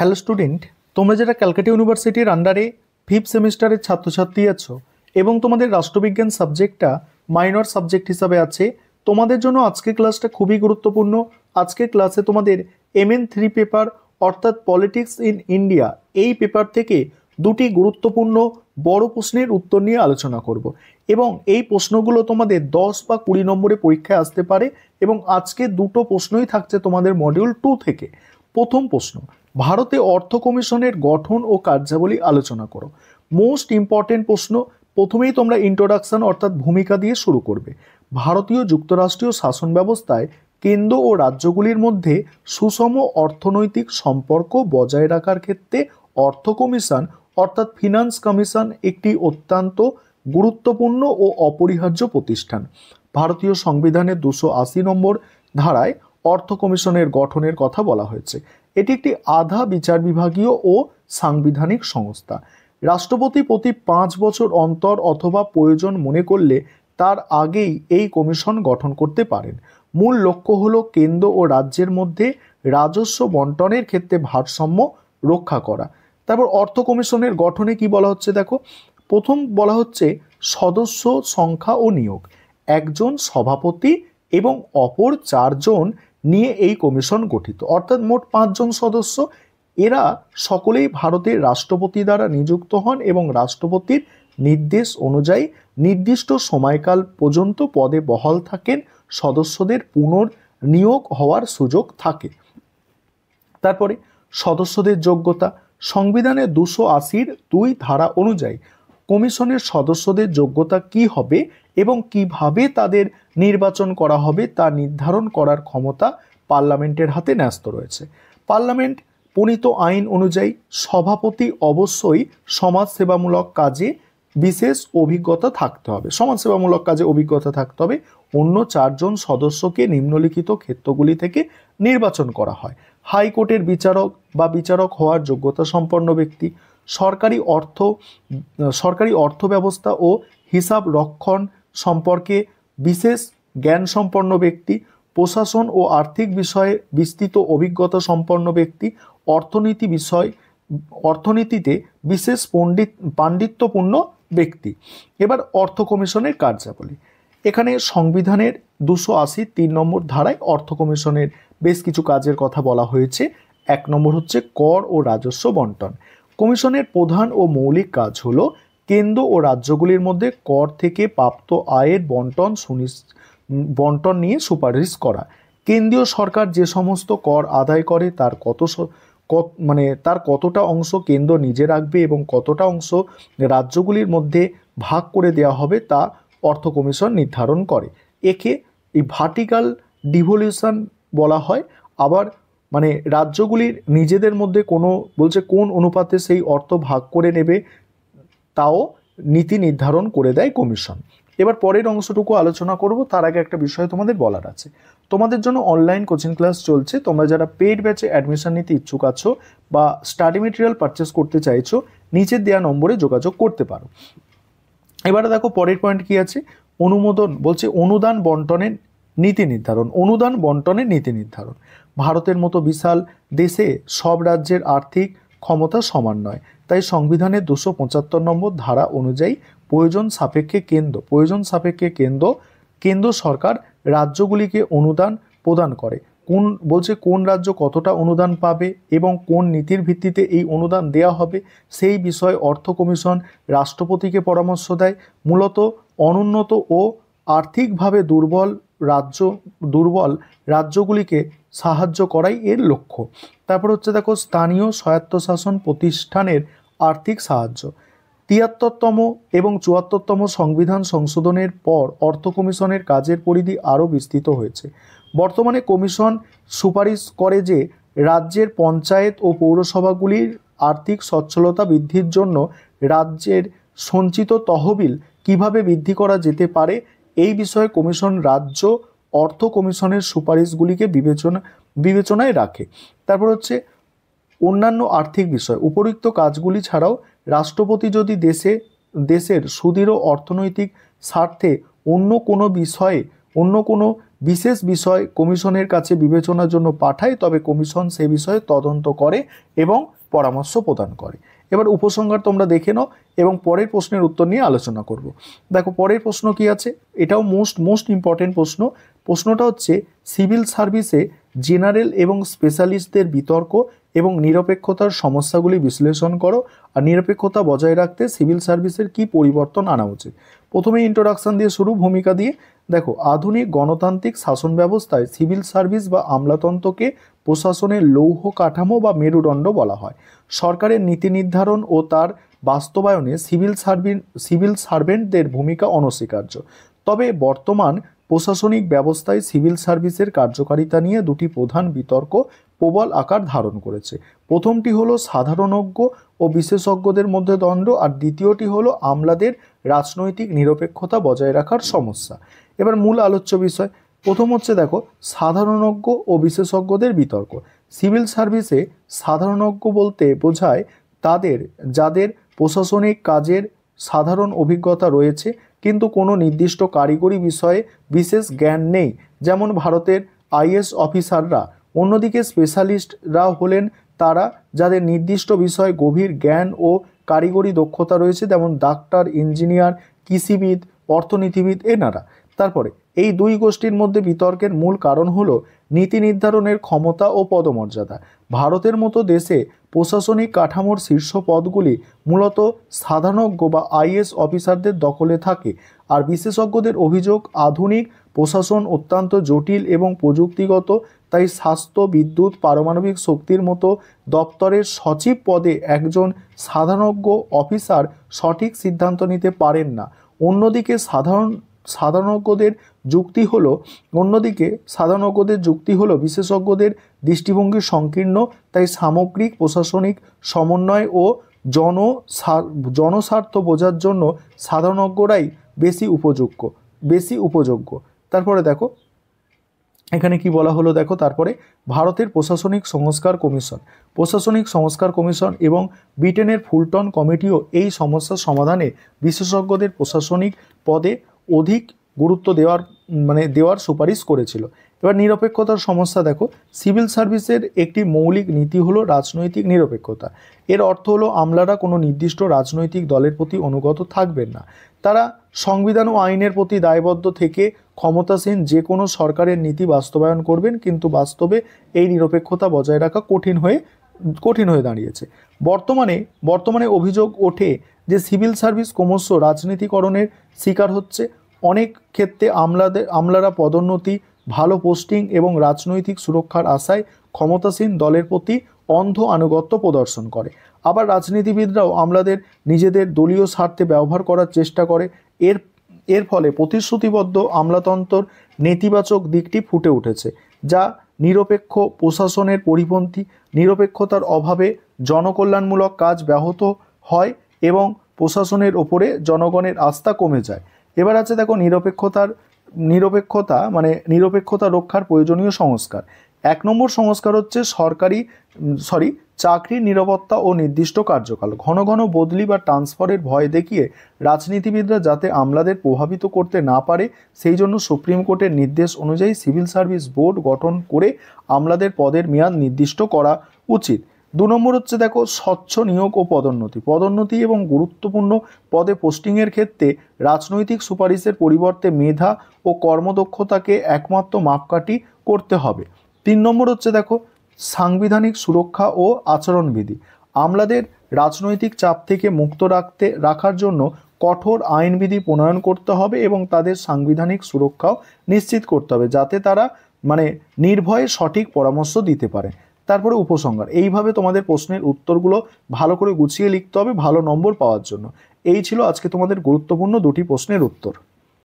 Hello student, তোমরা যারা ক্যালকাটা ইউনিভার্সিটির আন্ডারে 5th সেমিস্টারের ছাত্রছাত্রী আছো এবং তোমাদের রাষ্ট্রবিজ্ঞান সাবজেক্টটা মাইনর সাবজেক্ট হিসাবে আছে, তোমাদের জন্য আজকের ক্লাসটা খুবই গুরুত্বপূর্ণ। আজকের ক্লাসে তোমাদের MN3 পেপার অর্থাৎ পলিটিক্স ইন ইন্ডিয়া এই পেপার থেকে দুটি গুরুত্বপূর্ণ বড় প্রশ্নের উত্তর নিয়ে আলোচনা করব এবং এই প্রশ্নগুলো তোমাদের 10 বা 20 নম্বরে পরীক্ষায় আসতে পারে এবং আজকে দুটো প্রশ্নই থাকছে তোমাদের মডিউল 2 থেকে। প্রথম প্রশ্ন, ভারতে অর্থ কমিশনের গঠন ও কার্যাবলী আলোচনা করো। মোস্ট ইম্পর্টেন্ট প্রশ্ন। প্রথমেই তোমরা ইন্ট্রোডাকশন অর্থাৎ ভূমিকা দিয়ে শুরু করবে। ভারতীয় যুক্তরাষ্ট্রীয় শাসন ব্যবস্থায় কেন্দ্র ও রাজ্যগুলির মধ্যে সুষম অর্থনৈতিক সম্পর্ক বজায় রাখার ক্ষেত্রে অর্থ কমিশন অর্থাৎ ফিনান্স কমিশন একটি অত্যন্ত গুরুত্বপূর্ণ ও অপরিহার্য প্রতিষ্ঠান। ভারতীয় সংবিধানের 280 নম্বর ধারায় অর্থ কমিশনের গঠনের কথা বলা হয়েছে। এটি একটি আধা বিচার বিভাগীয় ও সাংবিধানিক সংস্থা। রাষ্ট্রপতি প্রতি 5 বছর অন্তর অথবা প্রয়োজন মনে করলে তার আগেই এই কমিশন গঠন করতে পারেন। মূল লক্ষ্য হলো কেন্দ্র ও রাজ্যের মধ্যে রাজস্ব বন্টনের ক্ষেত্রে ভারসাম্য রক্ষা করা। তারপর অর্থ কমিশনের গঠনে কি বলা হচ্ছে দেখো। প্রথম বলা হচ্ছে সদস্য সংখ্যা ও নিয়োগ। একজন সভাপতি এবং অপর 4 জন নিয়ে এই কমিশন গঠিত, অর্থাৎ মোট 5 জন সদস্য। এরা সকলেই ভারতের রাষ্ট্রপতি দ্বারা নিযুক্ত হন এবং রাষ্ট্রপতির নির্দেশ অনুযায়ী নির্দিষ্ট সময়কাল পর্যন্ত পদে বহাল থাকেন। সদস্যদের পুনর্নিয়োগ হওয়ার সুযোগ থাকে। তারপরে সদস্যদের যোগ্যতা। সংবিধানের 280(2) ধারা অনুযায়ী কমিশনের সদস্যদের যোগ্যতা কি হবে এবং কিভাবে তাদের নির্বাচন করা হবে তা নির্ধারণ করার ক্ষমতা পার্লামেন্টের হাতে ন্যস্ত রয়েছে। পার্লামেন্ট প্রণীত আইন অনুযায়ী সভাপতি অবশ্যই সমাজসেবামূলক কাজে বিশেষ অভিজ্ঞতা থাকতে হবে। সমাজসেবামূলক কাজে অভিজ্ঞতা থাকতে হবে। অন্য 4 জন সদস্যকে নিম্নলিখিত ক্ষেত্রগুলি থেকে নির্বাচন করা হয়। হাইকোর্টের বিচারক বা বিচারক হওয়ার যোগ্যতা সম্পন্ন ব্যক্তি, সরকারি অর্থ ব্যবস্থা ও হিসাব রক্ষণ সম্পর্কে বিশেষ জ্ঞান সম্পন্ন ব্যক্তি, প্রশাসন ও আর্থিক বিষয়ে বিস্তৃত অভিজ্ঞতা সম্পন্ন ব্যক্তি, অর্থনীতিতে বিশেষ পাণ্ডিত্যপূর্ণ ব্যক্তি। এবার অর্থ কমিশনের কার্যাবলী। এখানে সংবিধানের 280(3) নম্বর ধারায় অর্থ কমিশনের বেশ কিছু কাজের কথা বলা হয়েছে। 1 নম্বর হচ্ছে কর ও রাজস্ব বন্টন। কমিশনের প্রধান ও মৌলিক কাজ হলো কেন্দ্র ও রাজ্যগুলির মধ্যে কর থেকে প্রাপ্ত আয়ের বন্টন নিয়ে সুপারিশ করা। কেন্দ্রীয় সরকার যে সমস্ত কর আদায় করে তার কতটা অংশ কেন্দ্র নিজে রাখবে এবং কতটা অংশ রাজ্যগুলির মধ্যে ভাগ করে দেওয়া হবে তা অর্থ কমিশন নির্ধারণ করে। একে এই ভার্টিক্যাল ডিভলিউশন বলা হয়। আবার রাজ্যগুলির নিজেদের মধ্যে কোন অনুপাতে সেই অর্থ ভাগ করে নেবে তাও নীতি নির্ধারণ করে দেয় কমিশন। এবার পরের অংশটুকু আলোচনা করব। তার আগে একটা বিষয় তোমাদের বলার আছে। তোমাদের জন্য অনলাইন কোচিং ক্লাস চলছে। তোমরা যারা পেইড ব্যাচে অ্যাডমিশন নিতে ইচ্ছুক আছো বা স্টাডি মেটেরিয়াল পারচেস করতে চাইছো, নিচের দেওয়া নম্বরে যোগাযোগ করতে পারো। এবারে দেখো পরের পয়েন্ট কি আছে। অনুমোদন বলছে অনুদান বন্টনের নীতি নির্ধারণ। অনুদান বন্টনের নীতি নির্ধারণ। ভারতের মতো বিশাল দেশে সব রাজ্যের আর্থিক ক্ষমতা সমান নয়, তাই সংবিধানের 275 নম্বর ধারা অনুযায়ী প্রয়োজন সাপেক্ষে কেন্দ্র সরকার রাজ্যগুলিকে অনুদান প্রদান করে। কোন রাজ্য কতটা অনুদান পাবে এবং কোন নীতির ভিত্তিতে এই অনুদান দেওয়া হবে সেই বিষয়ে অর্থ কমিশন রাষ্ট্রপতিকে পরামর্শ দেয়। মূলত অনুন্নত ও আর্থিকভাবে দুর্বল রাজ্যগুলিকে সাহায্য করাই এর লক্ষ্য। তারপর হচ্ছে দেখো স্থানীয় স্বায়ত্তশাসন প্রতিষ্ঠানের আর্থিক সাহায্য। 73তম এবং 74তম সংবিধান সংশোধনের পর অর্থ কমিশনের কাজের পরিধি আরও বিস্তৃত হয়েছে। বর্তমানে কমিশন সুপারিশ করে যে রাজ্যের পঞ্চায়েত ও পৌরসভাগুলির আর্থিক সচ্ছলতা বৃদ্ধির জন্য রাজ্যের সঞ্চিত তহবিল কিভাবে বৃদ্ধি করা যেতে পারে এই বিষয়ে কমিশন রাজ্য অর্থ কমিশনের সুপারিশগুলিকে বিবেচনায় রাখে। তারপর হচ্ছে অন্যান্য আর্থিক বিষয়। উপরিক্ত কাজগুলি ছাড়াও রাষ্ট্রপতি যদি দেশের সুদৃঢ় অর্থনৈতিক স্বার্থে অন্য কোনো বিশেষ বিষয় কমিশনের কাছে বিবেচনার জন্য পাঠায়, তবে কমিশন সে বিষয়ে তদন্ত করে এবং পরামর্শ প্রদান করে। এবার উপসংহার তোমরা দেখে নাও এবং পরের প্রশ্নের উত্তর নিয়ে আলোচনা করব। দেখো পরের প্রশ্ন কি আছে, এটাও মোস্ট ইম্পর্টেন্ট প্রশ্ন। প্রশ্নটা হচ্ছে সিভিল সার্ভিসে জেনারেল এবং স্পেশালিস্টদের বিতর্ক এবং নিরপেক্ষতার সমস্যাগুলি বিশ্লেষণ করো, আর নিরপেক্ষতা বজায় রাখতে সিভিল সার্ভিসের কি পরিবর্তন আনা উচিত। প্রথমে ইন্ট্রোডাকশন দিয়ে শুরু, ভূমিকা দিয়ে। দেখো, আধুনিক গণতান্ত্রিক শাসন ব্যবস্থায় সিভিল সার্ভিস বা আমলাতন্ত্রকে প্রশাসনের লৌহ কাঠামো বা মেরুদণ্ড বলা হয়। সরকারের নীতি নির্ধারণ ও তার বাস্তবায়নে সিভিল সার্ভেন্টদের ভূমিকা অনস্বীকার্য। তবে বর্তমান প্রশাসনিক ব্যবস্থায় সিভিল সার্ভিসের কার্যকারিতা নিয়ে দুটি প্রধান বিতর্ক প্রবল আকার ধারণ করেছে। প্রথমটি হলো সাধারণজ্ঞ ও বিশেষজ্ঞদের মধ্যে দ্বন্দ্ব, আর দ্বিতীয়টি হলো আমলাদের রাজনৈতিক নিরপেক্ষতা বজায় রাখার সমস্যা। এবার মূল আলোচ্য বিষয়, প্রথম হচ্ছে দেখো সাধারণজ্ঞ ও বিশেষজ্ঞদের বিতর্ক। সিভিল সার্ভিসে সাধারণজ্ঞ বলতে বোঝায় যাদের প্রশাসনিক কাজের সাধারণ অভিজ্ঞতা রয়েছে কিন্তু কোনো নির্দিষ্ট কারিগরি বিষয়ে বিশেষ জ্ঞান নেই, যেমন ভারতের আইএএস অফিসাররা। অন্যদিকে স্পেশালিস্টরা হলেন তারা যাদের নির্দিষ্ট বিষয়ে গভীর জ্ঞান ও কারিগরি দক্ষতা রয়েছে, যেমন ডাক্তার, ইঞ্জিনিয়ার, কৃষিবিদ, অর্থনীতিবিদ এনারা। তারপরে এই দুই গোষ্ঠীর মধ্যে বিতর্কের মূল কারণ হলো নীতি নির্ধারণের ক্ষমতা ও পদমর্যাদা। ভারতের মতো দেশে প্রশাসনিক কাঠামোর শীর্ষ পদগুলি মূলত সাধারণজ্ঞ বা আইএএস অফিসারদের দখলে থাকে, আর বিশেষজ্ঞদের অভিযোগ আধুনিক প্রশাসন অত্যন্ত জটিল এবং প্রযুক্তিগত, তাই স্বাস্থ্য, বিদ্যুৎ, পারমাণবিক শক্তির মতো দপ্তরের সচিব পদে একজন সাধারণজ্ঞ অফিসার সঠিক সিদ্ধান্ত নিতে পারেন না। অন্যদিকে সাধারণজ্ঞদের যুক্তি হলো বিশেষজ্ঞদের দৃষ্টিভঙ্গি সংকীর্ণ, তাই সামগ্রিক প্রশাসনিক সমন্বয় ও জনস্বার্থ বোঝার জন্য সাধারণজ্ঞরাই বেশি উপযোগ্য। তারপরে দেখো এখানে কি বলা হলো, দেখো তারপরে ভারতের প্রশাসনিক সংস্কার কমিশন এবং ব্রিটেনের ফুলটন কমিটিও এই সমস্যার সমাধানে বিশেষজ্ঞদের প্রশাসনিক পদে অধিক গুরুত্ব দেওয়ার সুপারিশ করেছিল। এবার নিরপেক্ষতার সমস্যা দেখো, সিভিল সার্ভিসের একটি মৌলিক নীতি হলো রাজনৈতিক নিরপেক্ষতা। এর অর্থ হলো আমলারা কোনো নির্দিষ্ট রাজনৈতিক দলের প্রতি অনুগত থাকবেন না। তারা সংবিধান ও আইনের প্রতি দায়বদ্ধ থেকে ক্ষমতাসীন যে কোনো সরকারের নীতি বাস্তবায়ন করবেন, কিন্তু বাস্তবে এই নিরপেক্ষতা বজায় রাখা কঠিন হয়ে দাঁড়িয়েছে। বর্তমানে অভিযোগ ওঠে যে সিভিল সার্ভিস ক্রমশ রাজনীতিকরণের শিকার হচ্ছে। অনেক ক্ষেত্রে আমলারা পদোন্নতি, ভালো পোস্টিং এবং রাজনৈতিক সুরক্ষার আশায় ক্ষমতাসীন দলের প্রতি অন্ধ আনুগত্য প্রদর্শন করে। আবার রাজনীতিবিদরাও আমলাদের নিজেদের দলীয় স্বার্থে ব্যবহার করার চেষ্টা করে। এর ফলে প্রতিশ্রুতিবদ্ধ আমলাতন্ত্রের নেতিবাচক দিকটি ফুটে উঠেছে, যা নিরপেক্ষ প্রশাসনের পরিপন্থী। নিরপেক্ষতার অভাবে জনকল্যাণমূলক কাজ ব্যাহত হয় এবং প্রশাসনের ওপরে জনগণের আস্থা কমে যায়। এবার আছে দেখো নিরপেক্ষতা রক্ষার প্রয়োজনীয় সংস্কার। 1 নম্বর সংস্কার হচ্ছে চাকরির নিরাপত্তা ও নির্দিষ্ট কার্যকাল। ঘন ঘন বদলি বা ট্রান্সফারের ভয় দেখিয়ে রাজনীতিবিদরা যাতে আমলাদের প্রভাবিত করতে না পারে, সেই জন্য সুপ্রিম কোর্টের নির্দেশ অনুযায়ী সিভিল সার্ভিস বোর্ড গঠন করে আমলাদের পদের মেয়াদ নির্দিষ্ট করা উচিত। 2 নম্বর হচ্ছে দেখো স্বচ্ছ নিয়োগ ও পদোন্নতি এবং গুরুত্বপূর্ণ পদে পোস্টিংয়ের ক্ষেত্রে রাজনৈতিক সুপারিশের পরিবর্তে মেধা ও কর্মদক্ষতাকে একমাত্র মাপকাঠি করতে হবে। 3 নম্বর হচ্ছে দেখো সাংবিধানিক সুরক্ষা ও আচরণবিধি। আমলাদের রাজনৈতিক চাপ থেকে মুক্ত রাখার জন্য কঠোর আইনবিধি প্রণয়ন করতে হবে এবং তাদের সাংবিধানিক সুরক্ষাও নিশ্চিত করতে হবে, যাতে তারা নির্ভয়ে সঠিক পরামর্শ দিতে পারে। তারপরে উপসংহার। এইভাবে তোমাদের প্রশ্নের উত্তরগুলো ভালো করে গুছিয়ে লিখতে হবে ভালো নম্বর পাওয়ার জন্য। এই ছিল আজকে তোমাদের গুরুত্বপূর্ণ 2টি প্রশ্নের উত্তর।